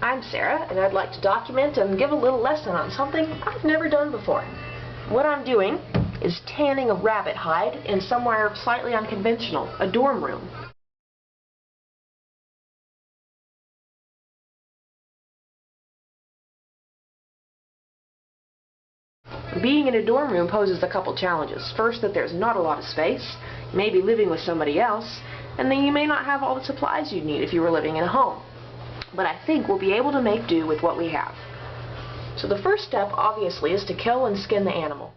I'm Sarah, and I'd like to document and give a little lesson on something I've never done before. What I'm doing is tanning a rabbit hide in somewhere slightly unconventional, a dorm room. Being in a dorm room poses a couple challenges. First, that there's not a lot of space, you may be living with somebody else, and then you may not have all the supplies you'd need if you were living in a home. But I think we'll be able to make do with what we have. So the first step, obviously, is to kill and skin the animal,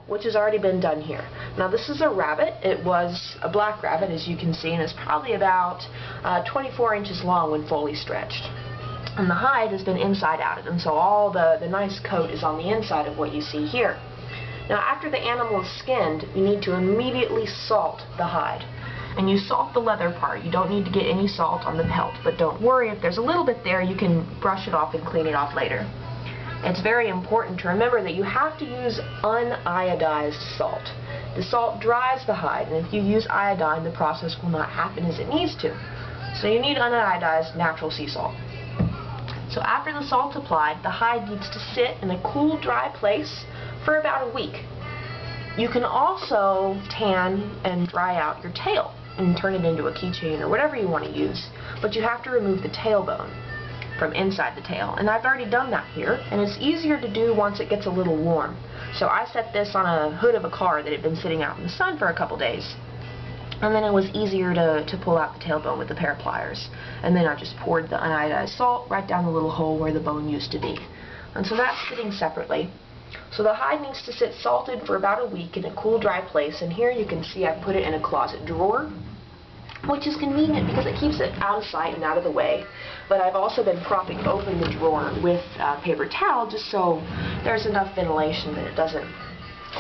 which has already been done here. Now this is a rabbit. It was a black rabbit, as you can see, and it's probably about 24 inches long when fully stretched. And the hide has been inside outed, and so all the nice coat is on the inside of what you see here. Now after the animal is skinned, you need to immediately salt the hide. And you salt the leather part. You don't need to get any salt on the pelt, but don't worry, if there's a little bit there, you can brush it off and clean it off later. It's very important to remember that you have to use uniodized salt. The salt dries the hide, and if you use iodine, the process will not happen as it needs to. So you need uniodized natural sea salt. So after the salt's applied, the hide needs to sit in a cool, dry place for about a week. You can also tan and dry out your tail and turn it into a keychain or whatever you want to use, but you have to remove the tailbone from inside the tail, and I've already done that here, and it's easier to do once it gets a little warm. So I set this on a hood of a car that had been sitting out in the sun for a couple days, and then it was easier to pull out the tailbone with a pair of pliers, and then I just poured the unionized salt right down the little hole where the bone used to be. And so that's sitting separately. So the hide needs to sit salted for about a week in a cool, dry place, and here you can see I've put it in a closet drawer, which is convenient because it keeps it out of sight and out of the way. But I've also been propping open the drawer with paper towel just so there's enough ventilation that it doesn't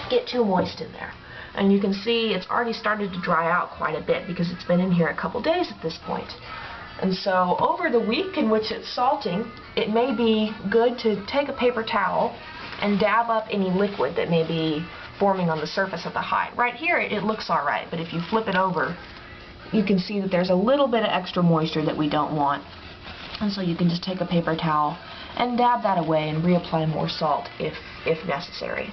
get too moist in there. And you can see it's already started to dry out quite a bit because it's been in here a couple days at this point. And so over the week in which it's salting, it may be good to take a paper towel and dab up any liquid that may be forming on the surface of the hide. Right here it looks alright, but if you flip it over, you can see that there's a little bit of extra moisture that we don't want. And so you can just take a paper towel and dab that away and reapply more salt if necessary.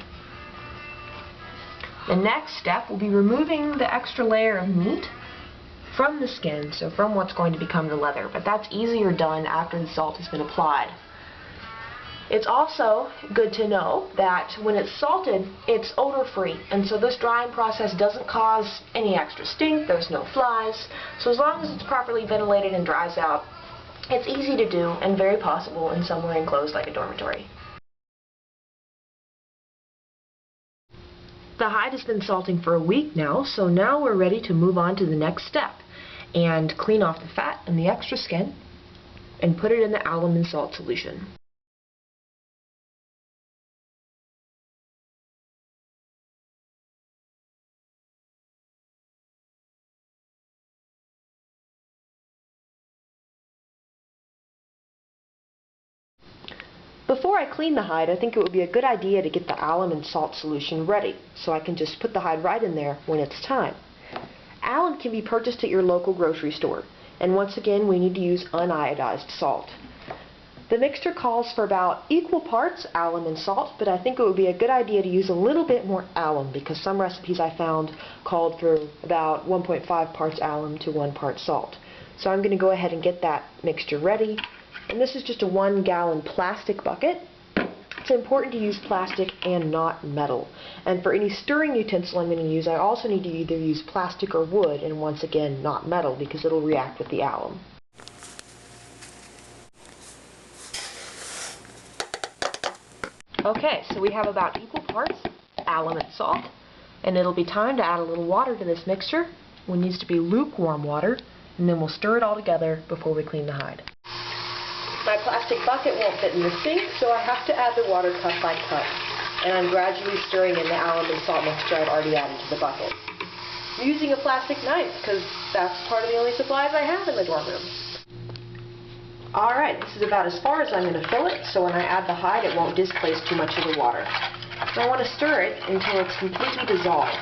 The next step will be removing the extra layer of meat from the skin, so from what's going to become the leather, but that's easier done after the salt has been applied. It's also good to know that when it's salted, it's odor-free, and so this drying process doesn't cause any extra stink, there's no flies, so as long as it's properly ventilated and dries out, it's easy to do and very possible in somewhere enclosed like a dormitory. The hide has been salting for a week now, so now we're ready to move on to the next step and clean off the fat and the extra skin and put it in the alum and salt solution. Before I clean the hide, I think it would be a good idea to get the alum and salt solution ready, so I can just put the hide right in there when it's time. Alum can be purchased at your local grocery store, and once again we need to use uniodized salt. The mixture calls for about equal parts alum and salt, but I think it would be a good idea to use a little bit more alum because some recipes I found called for about 1.5 parts alum to 1 part salt. So I'm going to go ahead and get that mixture ready. And this is just a 1-gallon plastic bucket. It's important to use plastic and not metal. And for any stirring utensil I'm going to use, I also need to either use plastic or wood, and once again, not metal, because it'll react with the alum. Okay, so we have about equal parts alum and salt, and it'll be time to add a little water to this mixture. It needs to be lukewarm water, and then we'll stir it all together before we clean the hide. My plastic bucket won't fit in the sink, so I have to add the water cup by cup. And I'm gradually stirring in the alum and salt mixture I've already added to the bucket. I'm using a plastic knife because that's part of the only supplies I have in the dorm room. Alright, this is about as far as I'm going to fill it, so when I add the hide it won't displace too much of the water. So I want to stir it until it's completely dissolved.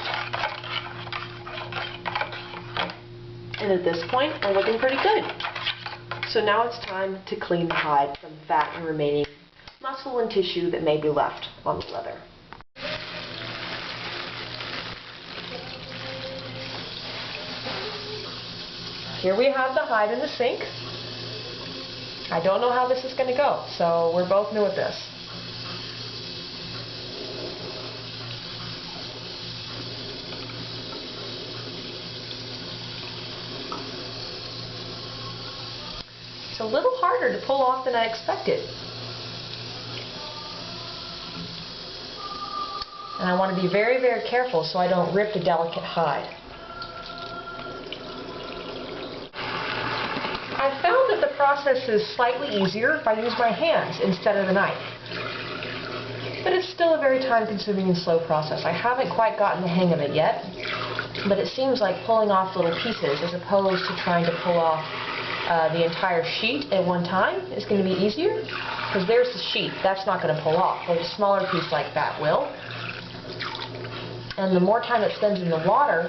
And at this point, we're looking pretty good. So now it's time to clean the hide from fat and remaining muscle and tissue that may be left on the leather. Here we have the hide in the sink. I don't know how this is going to go, so we're both new at this. It's a little harder to pull off than I expected. And I want to be very, very careful so I don't rip the delicate hide. I found that the process is slightly easier if I use my hands instead of the knife. But it's still a very time-consuming and slow process. I haven't quite gotten the hang of it yet, but it seems like pulling off little pieces as opposed to trying to pull off the entire sheet at one time is going to be easier, because there's the sheet. That's not going to pull off, but a smaller piece like that will. And the more time it spends in the water,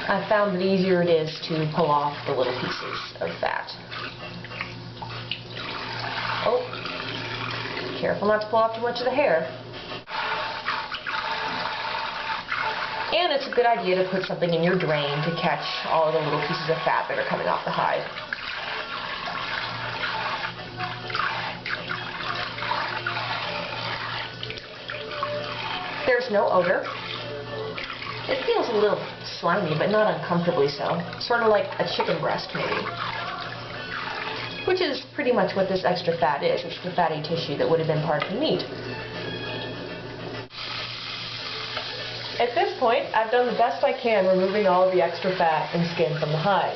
I've found that the easier it is to pull off the little pieces of fat. Oh, careful not to pull off too much of the hair. And it's a good idea to put something in your drain to catch all of the little pieces of fat that are coming off the hide. There's no odor. It feels a little slimy, but not uncomfortably so. Sort of like a chicken breast, maybe. Which is pretty much what this extra fat is. It's the fatty tissue that would have been part of the meat. At this point, I've done the best I can removing all of the extra fat and skin from the hide.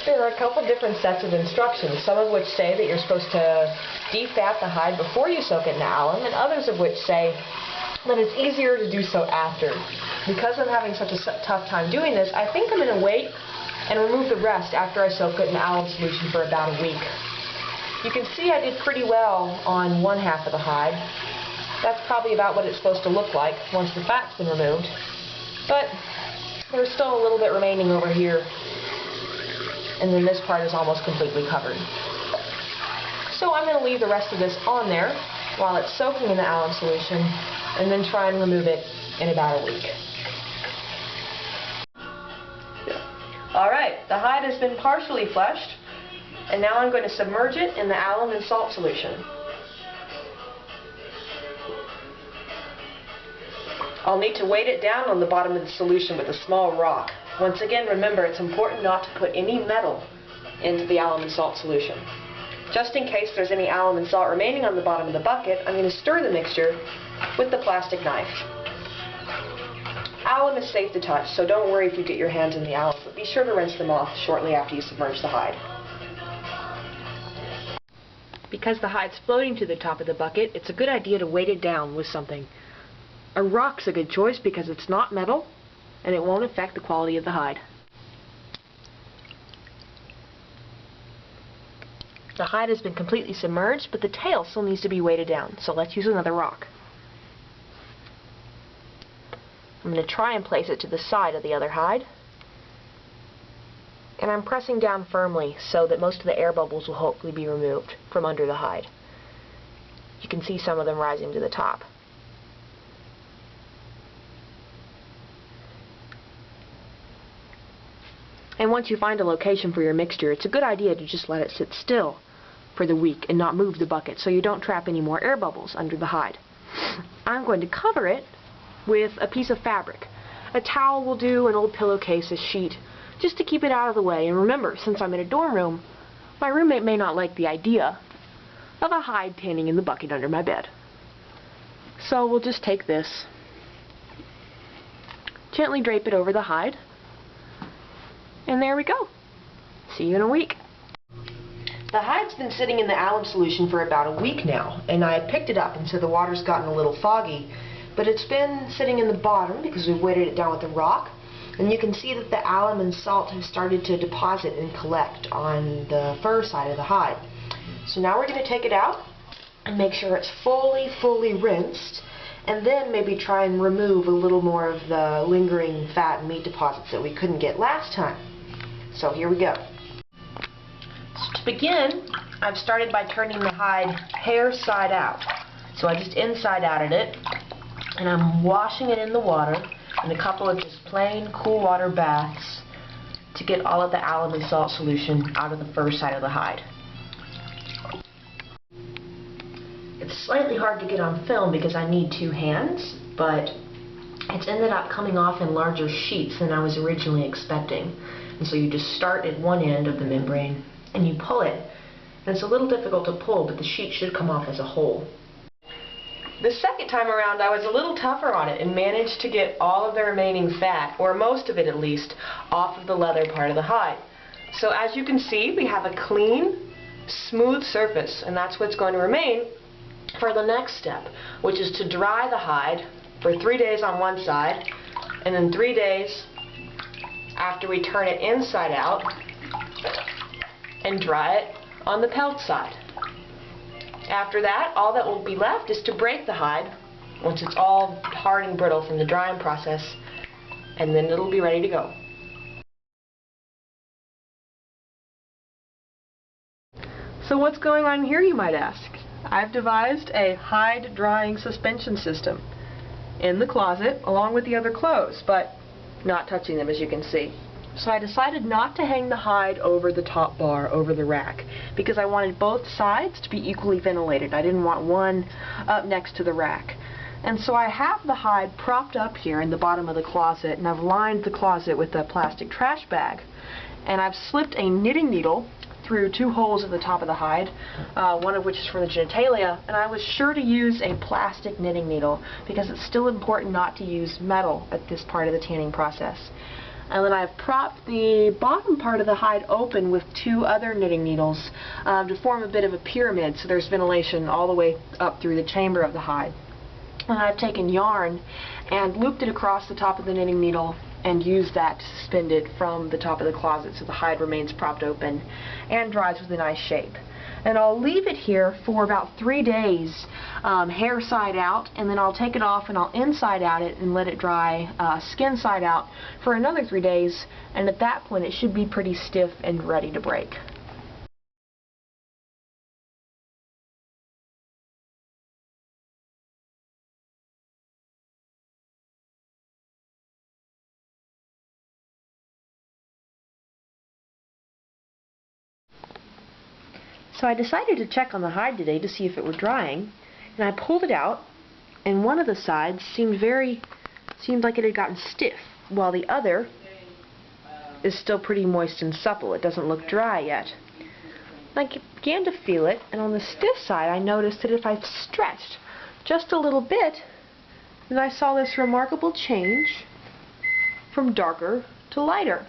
There are a couple different sets of instructions, some of which say that you're supposed to defat the hide before you soak it in alum, and others of which say that it's easier to do so after. Because I'm having such a tough time doing this, I think I'm going to wait and remove the rest after I soak it in alum solution for about a week. You can see I did pretty well on one half of the hide. That's probably about what it's supposed to look like once the fat's been removed. But there's still a little bit remaining over here, and then this part is almost completely covered. So I'm going to leave the rest of this on there while it's soaking in the alum solution, and then try and remove it in about a week. Alright, the hide has been partially fleshed, and now I'm going to submerge it in the alum and salt solution. I'll need to weight it down on the bottom of the solution with a small rock. Once again, remember, it's important not to put any metal into the alum and salt solution. Just in case there's any alum and salt remaining on the bottom of the bucket, I'm going to stir the mixture with the plastic knife. Alum is safe to touch, so don't worry if you get your hands in the alum, but be sure to rinse them off shortly after you submerge the hide. Because the hide's floating to the top of the bucket, it's a good idea to weight it down with something. A rock's a good choice because it's not metal and it won't affect the quality of the hide. The hide has been completely submerged, but the tail still needs to be weighted down, so let's use another rock. I'm going to try and place it to the side of the other hide. And I'm pressing down firmly so that most of the air bubbles will hopefully be removed from under the hide. You can see some of them rising to the top. And once you find a location for your mixture, it's a good idea to just let it sit still for the week and not move the bucket so you don't trap any more air bubbles under the hide. I'm going to cover it with a piece of fabric. A towel will do, an old pillowcase, a sheet, just to keep it out of the way. And remember, since I'm in a dorm room, my roommate may not like the idea of a hide tanning in the bucket under my bed. So we'll just take this, gently drape it over the hide, and there we go. See you in a week. The hide's been sitting in the alum solution for about a week now, and I picked it up, and so the water's gotten a little foggy, but it's been sitting in the bottom because we've weighted it down with a rock, and you can see that the alum and salt have started to deposit and collect on the fur side of the hide. So now we're going to take it out and make sure it's fully rinsed, and then maybe try and remove a little more of the lingering fat and meat deposits that we couldn't get last time. So here we go. Let's To begin, I've started by turning the hide hair side out. So I just inside outed it, and I'm washing it in the water in a couple of just plain cool water baths to get all of the alum salt solution out of the fur side of the hide. It's slightly hard to get on film because I need two hands, but it's ended up coming off in larger sheets than I was originally expecting. And so you just start at one end of the membrane and you pull it. And it's a little difficult to pull, but the sheet should come off as a whole. The second time around I was a little tougher on it and managed to get all of the remaining fat, or most of it at least, off of the leather part of the hide. So as you can see, we have a clean, smooth surface, and that's what's going to remain for the next step, which is to dry the hide for 3 days on one side, and then 3 days after we turn it inside out and dry it on the pelt side. After that, all that will be left is to break the hide once it's all hard and brittle from the drying process, and then it'll be ready to go. So what's going on here, you might ask? I've devised a hide drying suspension system in the closet along with the other clothes, but not touching them, as you can see. So I decided not to hang the hide over the top bar, over the rack, because I wanted both sides to be equally ventilated. I didn't want one up next to the rack. And so I have the hide propped up here in the bottom of the closet, and I've lined the closet with a plastic trash bag. And I've slipped a knitting needle through 2 holes at the top of the hide, one of which is for the genitalia, and I was sure to use a plastic knitting needle because it's still important not to use metal at this part of the tanning process. And then I've propped the bottom part of the hide open with 2 other knitting needles to form a bit of a pyramid, so there's ventilation all the way up through the chamber of the hide. And I've taken yarn and looped it across the top of the knitting needle and used that to suspend it from the top of the closet so the hide remains propped open and dries with a nice shape. And I'll leave it here for about 3 days, hair side out, and then I'll take it off and I'll inside out it and let it dry skin side out for another 3 days, and at that point it should be pretty stiff and ready to break. So I decided to check on the hide today to see if it were drying, and I pulled it out, and one of the sides seemed like it had gotten stiff, while the other is still pretty moist and supple. It doesn't look dry yet. I began to feel it, and on the stiff side I noticed that if I stretched just a little bit, then I saw this remarkable change from darker to lighter.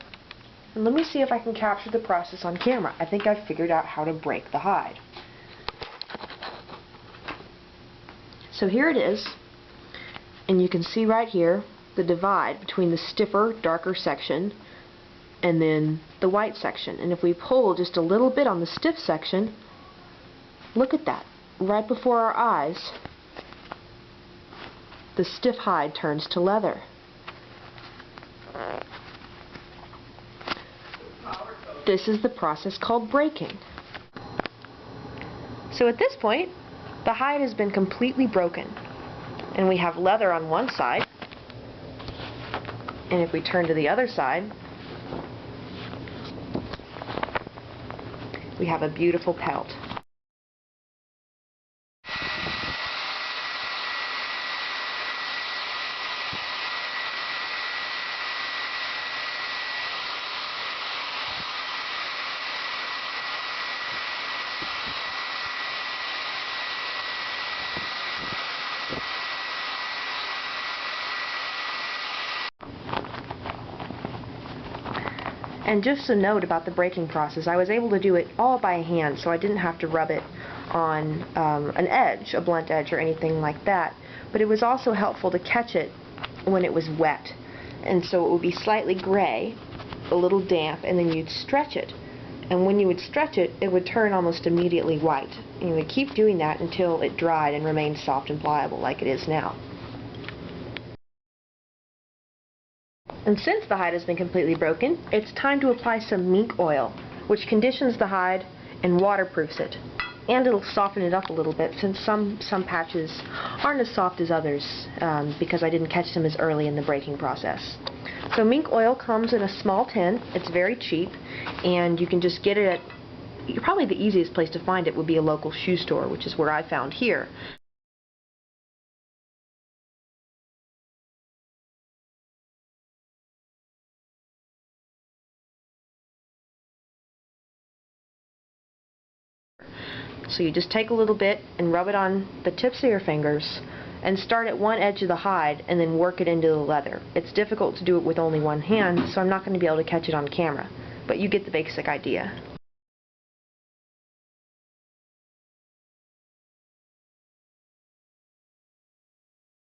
And let me see if I can capture the process on camera. I think I've figured out how to break the hide. So here it is, and you can see right here the divide between the stiffer, darker section and then the white section. And if we pull just a little bit on the stiff section, look at that. Right before our eyes, the stiff hide turns to leather. This is the process called breaking. So at this point, the hide has been completely broken, and we have leather on one side, and if we turn to the other side, we have a beautiful pelt. And just a note about the breaking process, I was able to do it all by hand, so I didn't have to rub it on an edge, a blunt edge or anything like that. But it was also helpful to catch it when it was wet. And so it would be slightly gray, a little damp, and then you'd stretch it. And when you would stretch it, it would turn almost immediately white. And you would keep doing that until it dried and remained soft and pliable like it is now. And since the hide has been completely broken, it's time to apply some mink oil, which conditions the hide and waterproofs it. And it'll soften it up a little bit, since some patches aren't as soft as others because I didn't catch them as early in the breaking process. So mink oil comes in a small tin. It's very cheap, and you can just get it at, probably the easiest place to find it would be a local shoe store, which is where I found here. So you just take a little bit and rub it on the tips of your fingers and start at one edge of the hide and then work it into the leather. It's difficult to do it with only one hand, so I'm not going to be able to catch it on camera, but you get the basic idea.